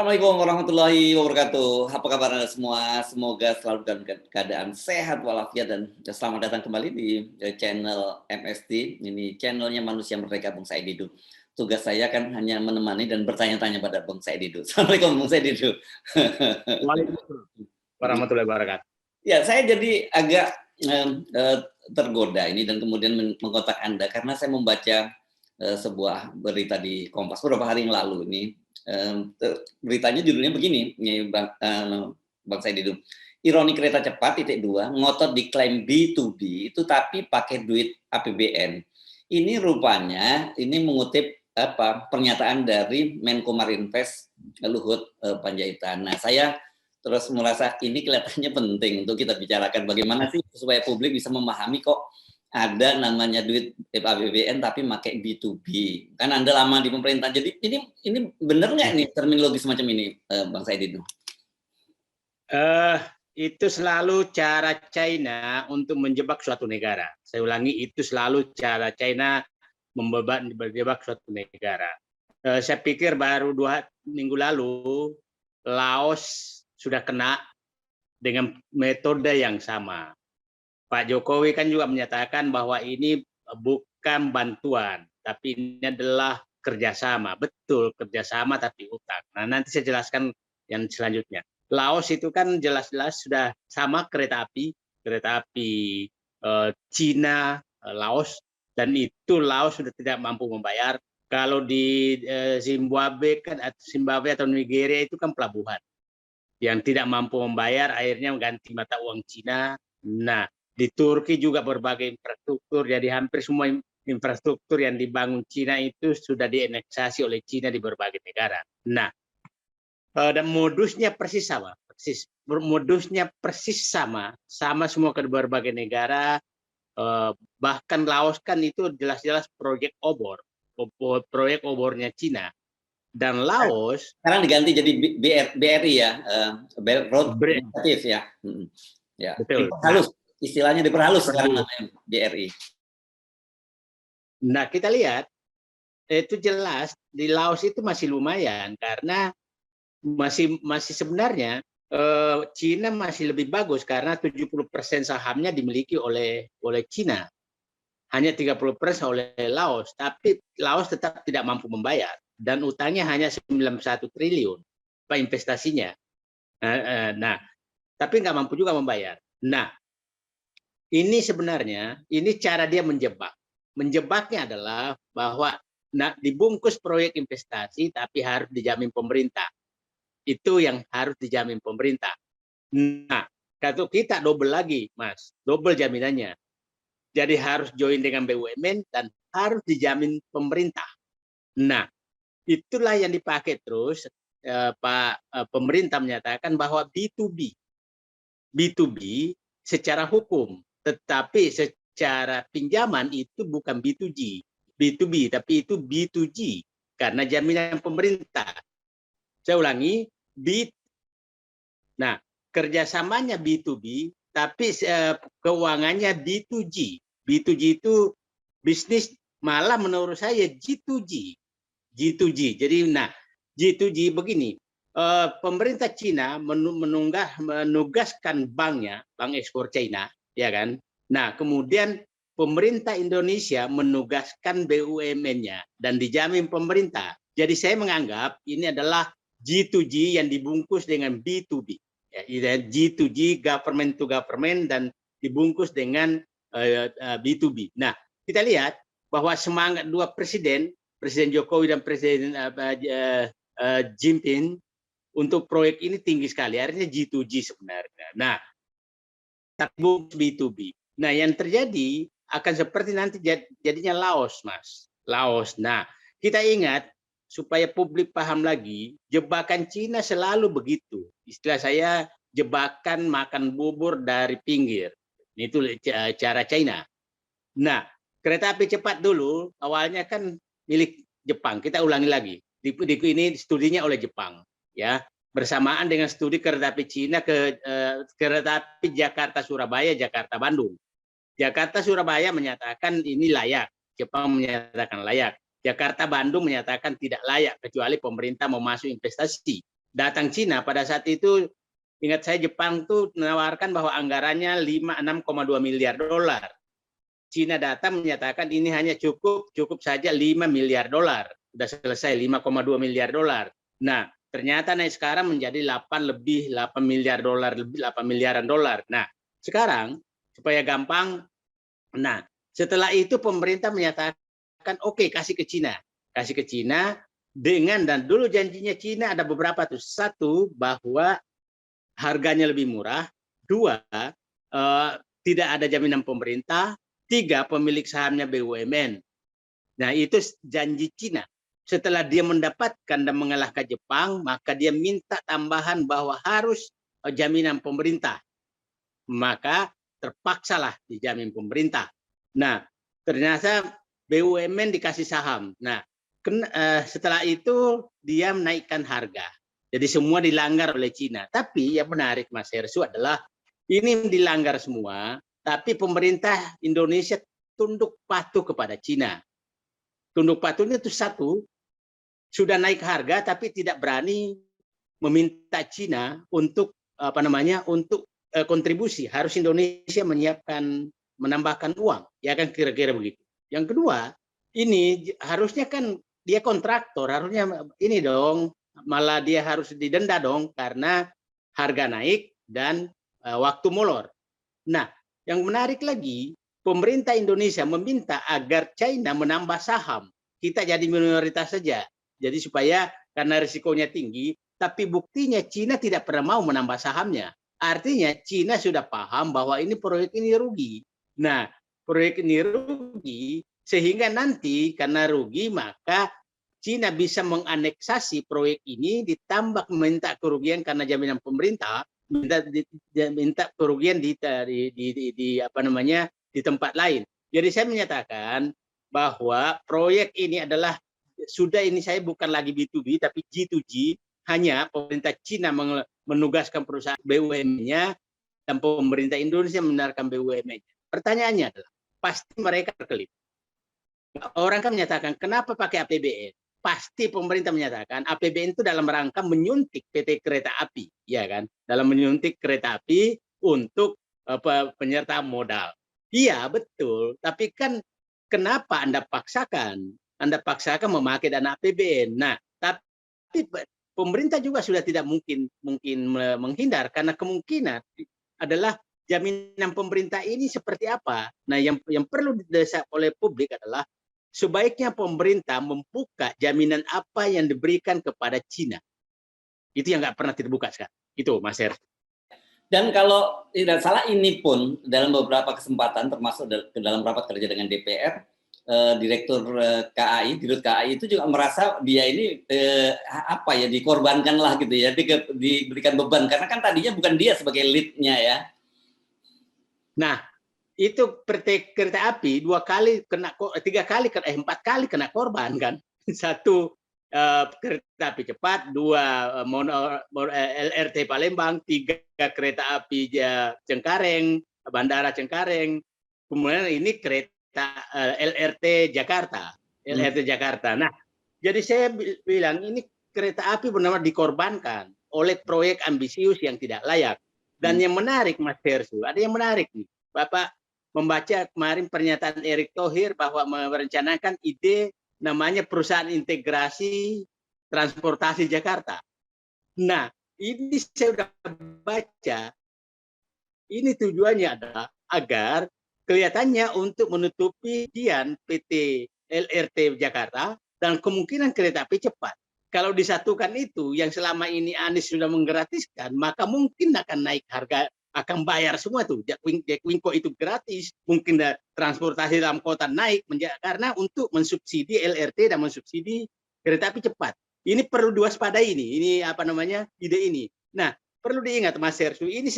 Assalamualaikum warahmatullahi wabarakatuh. Apa kabar Anda semua? Semoga selalu dalam keadaan sehat walafiat dan selamat datang kembali di channel MST. Ini channelnya Manusia Merdeka Bung Said Didu. Tugas saya kan hanya menemani dan bertanya-tanya pada Bung Said Didu. Assalamualaikum Bung Said Didu. Waalaikumsalam warahmatullahi wabarakatuh. Ya, saya jadi agak tergoda ini dan kemudian mengkontak Anda karena saya membaca sebuah berita di Kompas beberapa hari yang lalu ini. Beritanya judulnya begini, Bang Said Didu. Ironi kereta cepat titik 2 ngotot diklaim B2B itu tapi pakai duit APBN. Ini rupanya ini mengutip pernyataan dari Menko Marinvest Luhut Panjaitan. Nah, saya terus merasa ini kelihatannya penting untuk kita bicarakan bagaimana sih supaya publik bisa memahami kok ada namanya duit APBN tapi pakai B2B. Kan Anda lama di pemerintah, jadi ini benar nggak nih terminologi semacam ini, Bang Said itu? Itu selalu cara China untuk menjebak suatu negara. Saya ulangi, itu selalu cara China menjebak suatu negara. Saya pikir baru 2 minggu lalu Laos sudah kena dengan metode yang sama. Pak Jokowi kan juga menyatakan bahwa ini bukan bantuan, tapi ini adalah kerjasama. Betul, kerjasama tapi utang. Nah, nanti saya jelaskan yang selanjutnya. Laos itu kan jelas-jelas sudah sama kereta api Cina, Laos, dan itu Laos sudah tidak mampu membayar. Kalau di Zimbabwe atau Nigeria itu kan pelabuhan yang tidak mampu membayar, akhirnya mengganti mata uang Cina. Nah, di Turki juga berbagai infrastruktur, jadi hampir semua infrastruktur yang dibangun Cina itu sudah dieneksasi oleh Cina di berbagai negara. Nah, dan modusnya persis sama, sama semua ke berbagai negara. Bahkan Laos kan itu jelas-jelas proyek obornya Cina. Dan Laos sekarang diganti jadi BRI ya, Belt Road Initiative ya. Ya. Betul. Diperhalus, istilahnya diperhalus sekarang namanya BRI. Nah, kita lihat itu jelas di Laos itu masih lumayan karena masih sebenarnya Cina masih lebih bagus karena 70% sahamnya dimiliki oleh Cina. Hanya 30% oleh Laos, tapi Laos tetap tidak mampu membayar dan utangnya hanya 91 triliun investasinya. Nah, tapi nggak mampu juga membayar. Nah, ini sebenarnya cara dia menjebak. Menjebaknya adalah bahwa dibungkus proyek investasi tapi harus dijamin pemerintah. Itu yang harus dijamin pemerintah. Nah, kalau kita double lagi, Mas, double jaminannya. Jadi harus join dengan BUMN dan harus dijamin pemerintah. Nah, itulah yang dipakai terus pemerintah menyatakan bahwa B2B secara hukum, tetapi secara pinjaman itu bukan B2B, tapi itu B2G karena jaminan pemerintah. Saya ulangi, nah kerjasamanya B2B, tapi keuangannya B2G. B2G itu bisnis, malah menurut saya G2G. Jadi, nah G2G begini. Pemerintah Cina menugaskan banknya, bank ekspor Cina, ya kan. Nah, kemudian pemerintah Indonesia menugaskan BUMN-nya dan dijamin pemerintah. Jadi saya menganggap ini adalah G2G yang dibungkus dengan B2B. Ya, G2G, government to government, dan dibungkus dengan B2B. Nah, kita lihat bahwa semangat dua Presiden Jokowi dan Presiden Jinping untuk proyek ini tinggi sekali. Artinya G2G sebenarnya. Nah, tapi B2B. Nah, yang terjadi akan seperti nanti jadinya Laos, Mas. Laos. Nah, kita ingat supaya publik paham lagi, jebakan Cina selalu begitu. Istilah saya jebakan makan bubur dari pinggir. Itu cara China. Nah, kereta api cepat dulu awalnya kan milik Jepang. Kita ulangi lagi. Ini studinya oleh Jepang, ya. Bersamaan dengan studi kereta api Cina ke kereta api Jakarta Surabaya, Jakarta Bandung. Jakarta Surabaya menyatakan ini layak, Jepang menyatakan layak. Jakarta Bandung menyatakan tidak layak kecuali pemerintah mau masuk investasi. datang Cina pada saat itu, ingat saya Jepang tuh menawarkan bahwa anggarannya 6,2 miliar dolar. Cina datang menyatakan ini hanya cukup saja 5 miliar dolar. Sudah selesai 5,2 miliar dolar. Nah, ternyata naik sekarang menjadi 8 miliar dolar, lebih 8 miliaran dolar. Nah, sekarang supaya gampang, nah setelah itu pemerintah menyatakan oke, kasih ke Cina. Kasih ke Cina dengan, dan dulu janjinya Cina ada beberapa tuh. Satu, bahwa harganya lebih murah. Dua, tidak ada jaminan pemerintah. Tiga, pemilik sahamnya BUMN. Nah, itu janji Cina. Setelah dia mendapatkan dan mengalahkan Jepang, maka dia minta tambahan bahwa harus jaminan pemerintah. Maka terpaksalah dijamin pemerintah. Nah, ternyata BUMN dikasih saham. Nah, setelah itu dia menaikkan harga. Jadi semua dilanggar oleh Cina. Tapi yang menarik Mas Hersu adalah ini dilanggar semua, tapi pemerintah Indonesia tunduk patuh kepada Cina. Tunduk patuhnya itu satu, sudah naik harga tapi tidak berani meminta Cina untuk untuk kontribusi. Harus Indonesia menambahkan uang, ya kan, kira-kira begitu. Yang kedua, ini harusnya kan dia kontraktor, harusnya ini dong, malah dia harus didenda dong karena harga naik dan waktu molor. Nah, yang menarik lagi, pemerintah Indonesia meminta agar China menambah saham. Kita jadi minoritas saja. Jadi supaya, karena risikonya tinggi, tapi buktinya Cina tidak pernah mau menambah sahamnya. Artinya Cina sudah paham bahwa ini proyek ini rugi. Nah, proyek ini rugi sehingga nanti karena rugi maka Cina bisa menganeksasi proyek ini ditambah meminta kerugian karena jaminan pemerintah, minta kerugian di tempat lain. Jadi saya menyatakan bahwa proyek ini adalah ini saya bukan lagi B2B tapi G2G, hanya pemerintah Cina menugaskan perusahaan BUMN-nya dan pemerintah Indonesia mendengarkan BUMN-nya. Pertanyaannya adalah pasti mereka terkelip. Orang kan menyatakan kenapa pakai APBN? Pasti pemerintah menyatakan APBN itu dalam rangka menyuntik PT Kereta Api, ya kan? Dalam menyuntik kereta api untuk penyertaan modal. Iya, betul. Tapi kan kenapa Anda paksakan? Anda paksakan memakai dana APBN. Nah, tapi pemerintah juga sudah tidak mungkin menghindar karena kemungkinan adalah jaminan pemerintah ini seperti apa. Nah, yang perlu didesak oleh publik adalah sebaiknya pemerintah membuka jaminan apa yang diberikan kepada Cina. Itu yang nggak pernah terbuka sekarang. Itu, Mas Her. Dan kalau tidak salah ini pun dalam beberapa kesempatan termasuk dalam rapat kerja dengan DPR, Direktur KAI, Dirut KAI itu juga merasa dia ini dikorbankan lah gitu ya, diberikan beban karena kan tadinya bukan dia sebagai lead-nya ya. Nah, itu PT Kereta Api 4 kali kena korban kan. Satu kereta api cepat, 2 LRT Palembang, 3 kereta api Cengkareng, Bandara Cengkareng, kemudian ini kereta LRT Jakarta, Jakarta. Nah, jadi saya bilang ini kereta api benar-benar dikorbankan oleh proyek ambisius yang tidak layak. Dan yang menarik, Mas Hersu, ada yang menarik nih. Bapak membaca kemarin pernyataan Erick Thohir bahwa merencanakan ide namanya perusahaan integrasi transportasi Jakarta. Nah, ini saya sudah baca. Ini tujuannya adalah agar kelihatannya untuk menutupi PT LRT Jakarta dan kemungkinan kereta api cepat. Kalau disatukan itu, yang selama ini Anies sudah menggratiskan, maka mungkin akan naik harga, akan bayar semua tuh. Jaklingko itu gratis, mungkin transportasi dalam kota naik karena untuk mensubsidi LRT dan mensubsidi kereta api cepat. Ini perlu diwaspadai ini ide ini. Nah, perlu diingat Mas Hersu, ini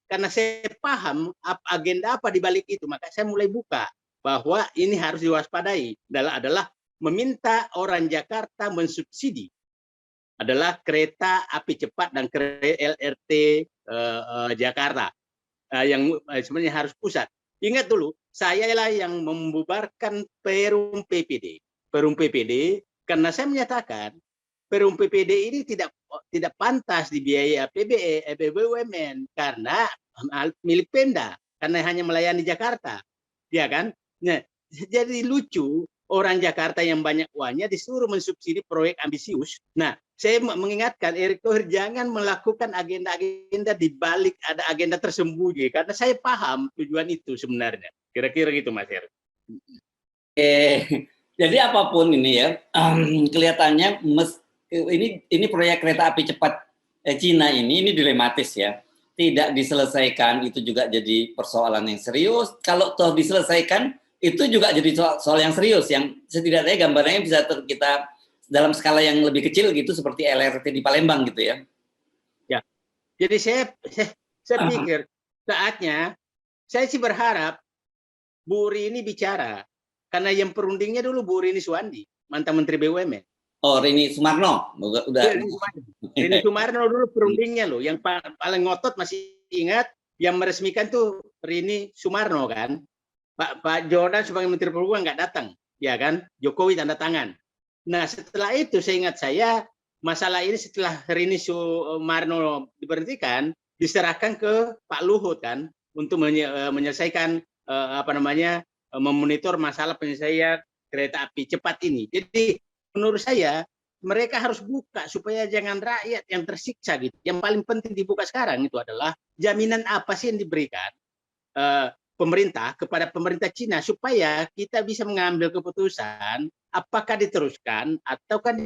karena saya paham agenda apa di balik itu, maka saya mulai buka bahwa ini harus diwaspadai adalah meminta orang Jakarta mensubsidi adalah kereta api cepat dan LRT Jakarta yang sebenarnya harus pusat. Ingat dulu, saya lah yang membubarkan Perum PPD karena saya menyatakan Perum PPD ini tidak pantas dibiayai BUMN karena milik Pemda, karena hanya melayani Jakarta, ya kan? Nah, jadi lucu orang Jakarta yang banyak uangnya disuruh mensubsidi proyek ambisius. Nah, saya mengingatkan Erick Thohir jangan melakukan agenda-agenda di balik ada agenda tersembunyi, karena saya paham tujuan itu sebenarnya. Kira-kira gitu, Mas Erick. Jadi apapun ini ya, kelihatannya ini proyek kereta api cepat Cina ini dilematis ya. Tidak diselesaikan itu juga jadi persoalan yang serius. Kalau toh diselesaikan itu juga jadi soal yang serius, yang setidaknya gambarannya bisa kita dalam skala yang lebih kecil gitu, seperti LRT di Palembang gitu ya. Ya, jadi saya pikir saatnya, saya sih berharap Bu Rini bicara, karena yang perundingnya dulu Bu Rini Suwandi, mantan Menteri BUMN. Oh, Rini Sumarno, udah. Rini Sumarno dulu perundingnya loh, yang paling ngotot masih ingat, yang meresmikan tuh Rini Sumarno kan. Pak Jordan sebagai Menteri Perhubungan nggak datang, ya kan? Jokowi tanda tangan. Nah setelah itu seingat saya masalah ini setelah Rini Sumarno diberhentikan diserahkan ke Pak Luhut kan untuk menyelesaikan memonitor masalah penyelesaian kereta api cepat ini. Jadi menurut saya mereka harus buka supaya jangan rakyat yang tersiksa gitu. Yang paling penting dibuka sekarang itu adalah jaminan apa sih yang diberikan pemerintah kepada pemerintah Cina supaya kita bisa mengambil keputusan apakah diteruskan atau kan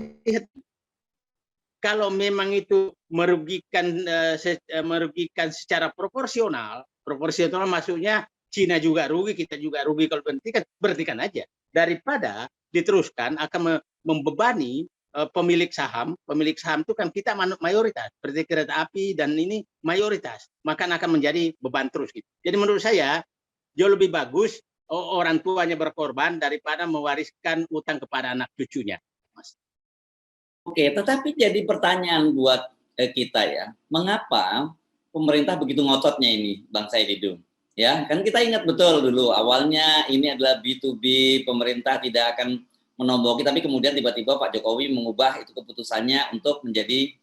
kalau memang itu merugikan secara proporsional maksudnya Cina juga rugi, kita juga rugi kalau berhentikan aja daripada diteruskan akan membebani pemilik saham itu kan kita mayoritas seperti kereta api dan ini mayoritas maka akan menjadi beban terus gitu. Jadi menurut saya jauh lebih bagus orang tuanya berkorban daripada mewariskan utang kepada anak cucunya, Mas. Oke, tetapi jadi pertanyaan buat kita ya, mengapa pemerintah begitu ngototnya ini, Bang Saididum? Ya, kan kita ingat betul dulu awalnya ini adalah B2B, pemerintah tidak akan menomboki, tapi kemudian tiba-tiba Pak Jokowi mengubah itu keputusannya untuk menjadi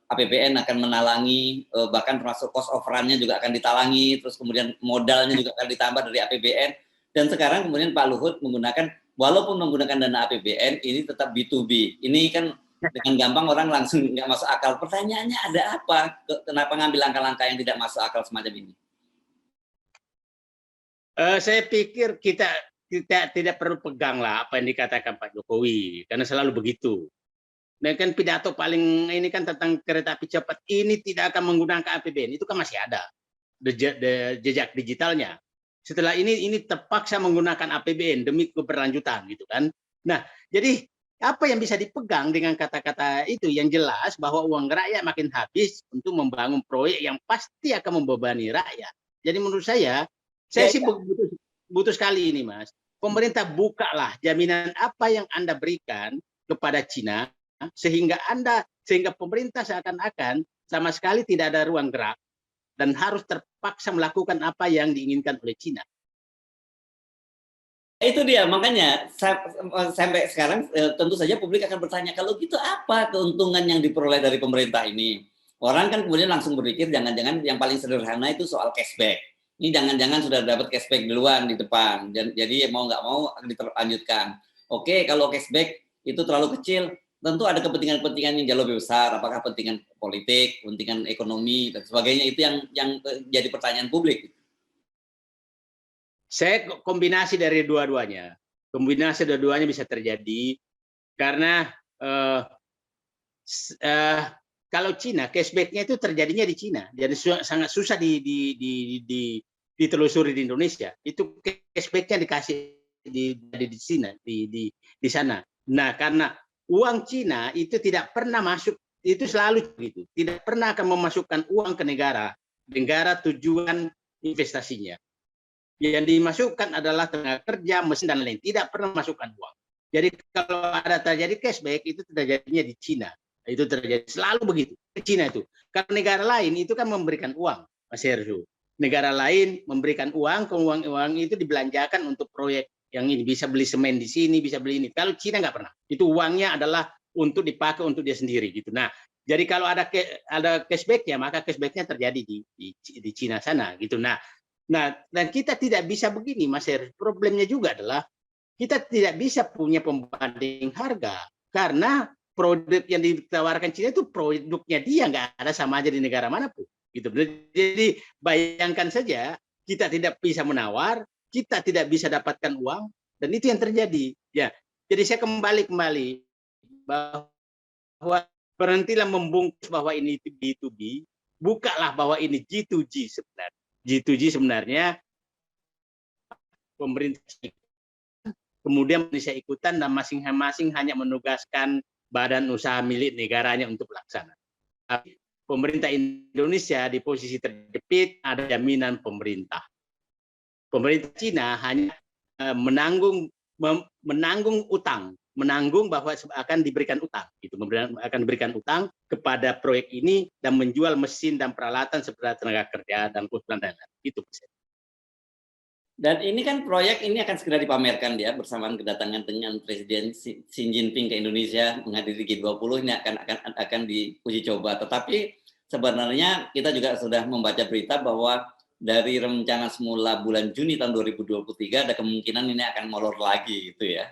APBN akan menalangi, bahkan termasuk cost of run-nya juga akan ditalangi, terus kemudian modalnya juga akan ditambah dari APBN, dan sekarang kemudian Pak Luhut menggunakan, walaupun menggunakan dana APBN, ini tetap B2B. Ini kan dengan gampang orang langsung nggak masuk akal. Pertanyaannya ada apa? Kenapa ngambil langkah-langkah yang tidak masuk akal semacam ini? Saya pikir kita tidak perlu pegang lah apa yang dikatakan Pak Jokowi, karena selalu begitu. Dan kan pidato paling ini kan tentang kereta api cepat ini tidak akan menggunakan APBN, itu kan masih ada jejak digitalnya. Setelah ini terpaksa menggunakan APBN demi keberlanjutan gitu kan. Nah, jadi apa yang bisa dipegang dengan kata-kata itu yang jelas bahwa uang rakyat makin habis untuk membangun proyek yang pasti akan membebani rakyat. Jadi menurut saya sih butuh sekali ini, Mas. Pemerintah bukalah jaminan apa yang Anda berikan kepada Cina sehingga pemerintah seakan-akan sama sekali tidak ada ruang gerak dan harus terpaksa melakukan apa yang diinginkan oleh Cina. Itu dia, makanya sampai sekarang tentu saja publik akan bertanya, kalau gitu apa keuntungan yang diperoleh dari pemerintah ini? Orang kan kemudian langsung berpikir jangan-jangan yang paling sederhana itu soal cashback. Ini jangan-jangan sudah dapat cashback duluan di depan, jadi mau nggak mau akan dilanjutkan. Oke, kalau cashback itu terlalu kecil, tentu ada kepentingan-kepentingan yang jauh lebih besar, apakah kepentingan politik, kepentingan ekonomi, dan sebagainya, itu yang jadi pertanyaan publik. Saya kombinasi dari dua-duanya. Kombinasi dua-duanya bisa terjadi karena kalau Cina, cashback-nya itu terjadinya di Cina, jadi sangat susah ditelusuri di Indonesia. Itu cashback-nya dikasih di Cina, di sana. Nah, karena uang Cina itu tidak pernah masuk, itu selalu gitu, tidak pernah akan memasukkan uang ke negara tujuan investasinya. Yang dimasukkan adalah tenaga kerja, mesin dan lain, tidak pernah masukkan uang. Jadi kalau ada terjadi cashback itu terjadinya di Cina. Itu terjadi selalu begitu di Cina itu. Karena negara lain itu kan memberikan uang, Mas Herzu. Negara lain memberikan uang, uang itu dibelanjakan untuk proyek yang ini, bisa beli semen di sini, bisa beli ini. Kalau Cina nggak pernah. Itu uangnya adalah untuk dipakai untuk dia sendiri gitu. Nah, jadi kalau ada cashback-nya, maka cashback-nya terjadi di Cina sana gitu. Nah, dan kita tidak bisa begini, Mas Heru. Problemnya juga adalah kita tidak bisa punya pembanding harga karena produk yang ditawarkan Cina itu produknya dia, nggak ada sama aja di negara manapun gitu. Jadi bayangkan saja kita tidak bisa menawar, kita tidak bisa dapatkan uang, dan itu yang terjadi ya. Jadi saya kembali bahwa berhentilah membungkus bahwa ini B2B, bukalah bahwa ini G2G sebenarnya. G2G sebenarnya pemerintah, kemudian Indonesia ikutan, dan masing-masing hanya menugaskan badan usaha milik negaranya untuk pelaksana. Tapi pemerintah Indonesia di posisi terjepit, ada jaminan pemerintah. Pemerintah Cina hanya menanggung utang, menanggung bahwa akan diberikan utang, gitu, akan diberikan utang kepada proyek ini dan menjual mesin dan peralatan seperti tenaga kerja dan kebutuhan lain. Itu. Dan ini kan proyek ini akan segera dipamerkan dia bersamaan kedatangan dengan Presiden Xi Jinping ke Indonesia menghadiri G20, ini akan diuji coba. Tetapi sebenarnya kita juga sudah membaca berita bahwa dari rencana semula bulan Juni tahun 2023 ada kemungkinan ini akan molor lagi gitu ya.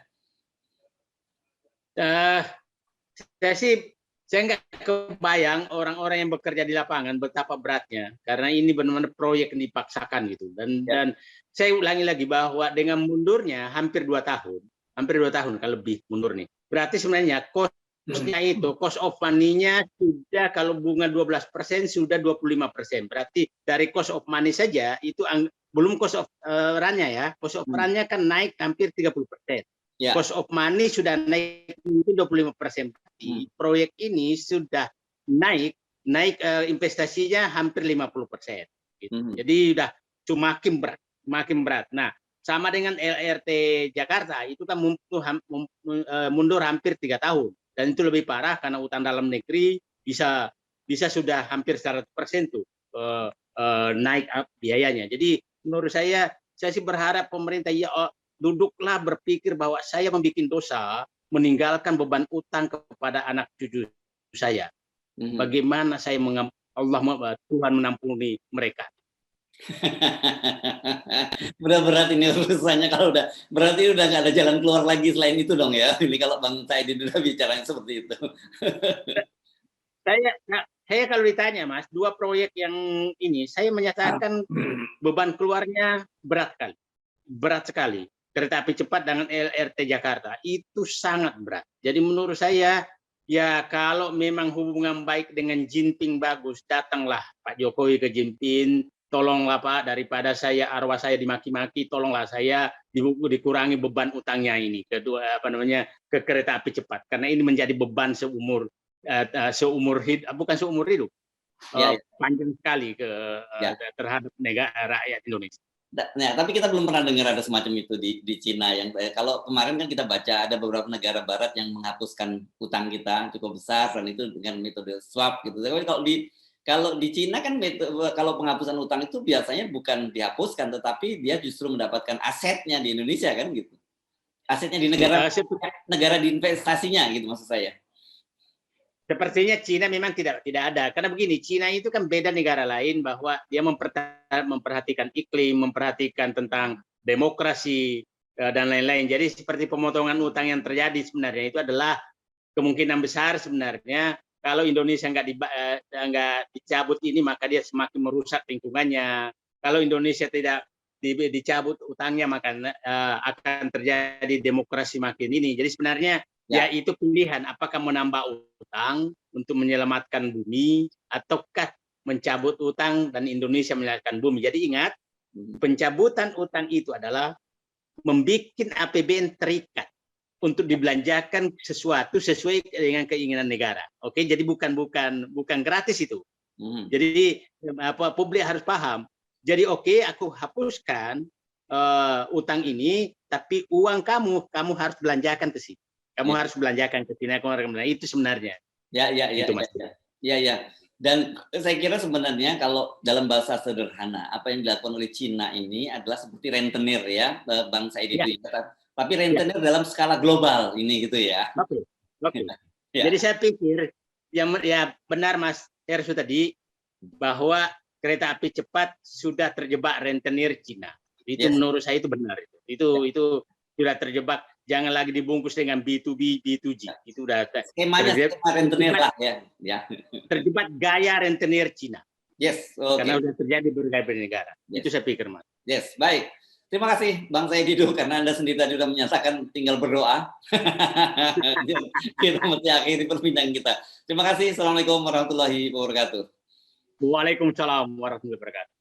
Saya nggak kebayang orang-orang yang bekerja di lapangan betapa beratnya, karena ini benar-benar proyek yang dipaksakan gitu. Dan saya ulangi lagi bahwa dengan mundurnya hampir 2 tahun kalau lebih mundur nih, berarti sebenarnya cost-nya itu, cost of money-nya sudah, kalau bunga 12% sudah 25%. Berarti dari cost of money saja itu belum cost of run-nya ya. Cost of run-nya kan naik hampir 30%. Ya. Cost of money sudah naik mungkin 25%. Proyek ini sudah naik investasinya hampir 50%. Gitu. Jadi sudah makin berat. Nah, sama dengan LRT Jakarta itu kan mundur hampir 3 tahun, dan itu lebih parah karena utang dalam negeri bisa sudah hampir 100% tuh naik biayanya. Jadi menurut saya sih berharap pemerintah duduklah berpikir bahwa saya membuat dosa, meninggalkan beban utang kepada anak cucu saya. Bagaimana saya Tuhan mengampuni mereka. Berat-berat ini urusannya, kalau berarti udah nggak ada jalan keluar lagi selain itu dong ya. Ini kalau Bang Saidin udah bicaranya seperti itu. Saya kalau ditanya Mas, 2 proyek yang ini saya menyatakan beban keluarnya berat sekali. Kereta api cepat dengan LRT Jakarta itu sangat berat. Jadi menurut saya ya, kalau memang hubungan baik dengan Jinping bagus, datanglah Pak Jokowi ke Jinping, tolonglah Pak, daripada arwah saya dimaki-maki, tolonglah saya dikurangi beban utangnya ini ke kereta api cepat, karena ini menjadi beban seumur hidup, bukan seumur hidup, panjang sekali terhadap negara rakyat Indonesia. Nah, tapi kita belum pernah dengar ada semacam itu di Cina. Yang kalau kemarin kan kita baca ada beberapa negara Barat yang menghapuskan utang kita cukup besar, dan itu dengan metode swap gitu. Tapi kalau di Cina kan kalau penghapusan utang itu biasanya bukan dihapuskan, tetapi dia justru mendapatkan asetnya di Indonesia kan gitu. Asetnya di negara di investasinya gitu maksud saya. Sepertinya Cina memang tidak ada, karena begini, Cina itu kan beda negara lain, bahwa dia memperhatikan iklim, memperhatikan tentang demokrasi dan lain-lain. Jadi seperti pemotongan utang yang terjadi sebenarnya itu adalah kemungkinan besar sebenarnya kalau Indonesia nggak dicabut ini, maka dia semakin merusak lingkungannya. Kalau Indonesia tidak dicabut utangnya, maka akan terjadi demokrasi makin ini. Jadi sebenarnya ya itu pilihan, apakah menambah utang untuk menyelamatkan bumi, ataukah mencabut utang dan Indonesia menyelamatkan bumi. Jadi ingat, pencabutan utang itu adalah membuat APBN terikat untuk dibelanjakan sesuatu sesuai dengan keinginan negara. Oke, jadi bukan gratis itu. Jadi publik harus paham. Jadi oke, aku hapuskan utang ini, tapi uang kamu harus belanjakan ke sini. Kamu harus belanjakan ke sini, itu sebenarnya. Ya. Dan saya kira sebenarnya kalau dalam bahasa sederhana, apa yang dilakukan oleh Cina ini adalah seperti rentenir ya, Bang Said itu. Tapi rentenir dalam skala global ini gitu ya. Oke. Ya. Jadi saya pikir ya benar Mas Hersu tadi bahwa kereta api cepat sudah terjebak rentenir Cina. Itu Yes. menurut saya itu benar. Itu sudah terjebak. Jangan lagi dibungkus dengan B2B, B2G. Itu udah Skemanya skema rentenir lah ya. Terjebak gaya rentenir Cina. Yes, oke. Karena sudah terjadi berbagai negara. Yes. Itu saya pikir, Mas. Yes, baik. Terima kasih Bang Said Didu karena Anda sendiri tadi sudah menyatakan tinggal berdoa. Kita mesti akhiri perbincangan kita. Terima kasih. Assalamualaikum warahmatullahi wabarakatuh. Waalaikumsalam warahmatullahi wabarakatuh.